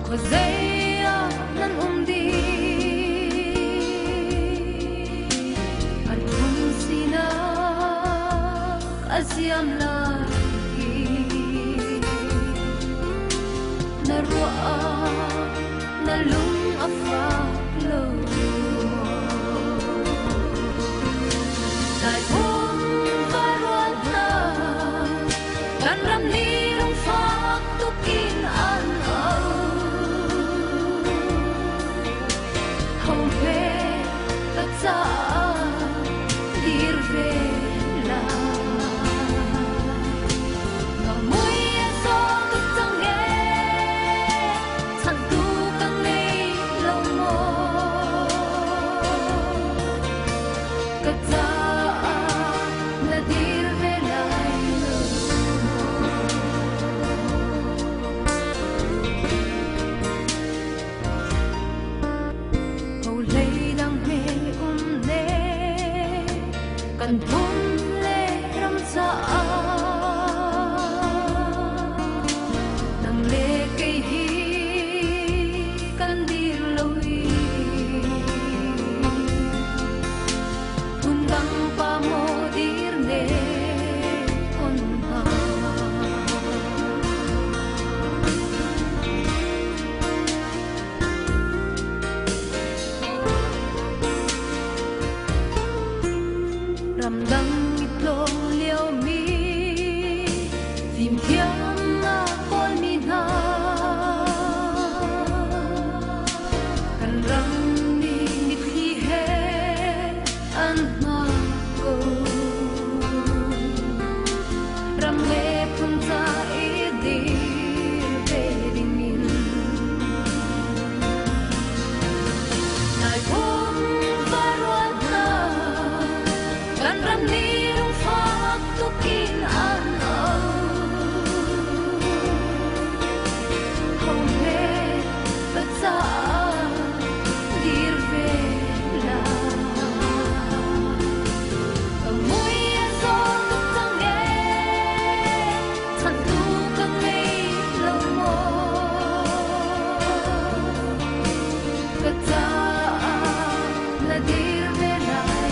Khozea nan umdi an hum sina asiam lai na roa na lung afa lo dai hum varwan na kan ram ni rong phak tukin an kan thum le ram cha nang le kai hi kan dir loi undang pa mo dir ne on ha ram dang itlo liao mi phim thiam na kol mi na kan ram ni mit hi he an na ko ram le phun cha e di pe ding min nai hum varwan na kan ram ni rong phak tukin an hong he bat sa dir ve la mui so tu tang e chan tu kan nei lo mo ka ta na dir ve lai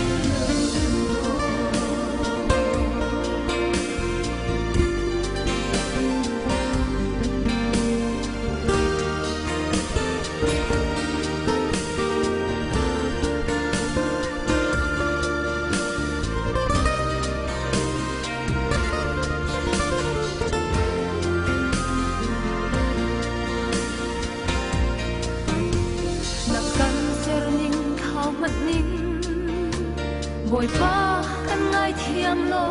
bồi pha kan ngai thiam lo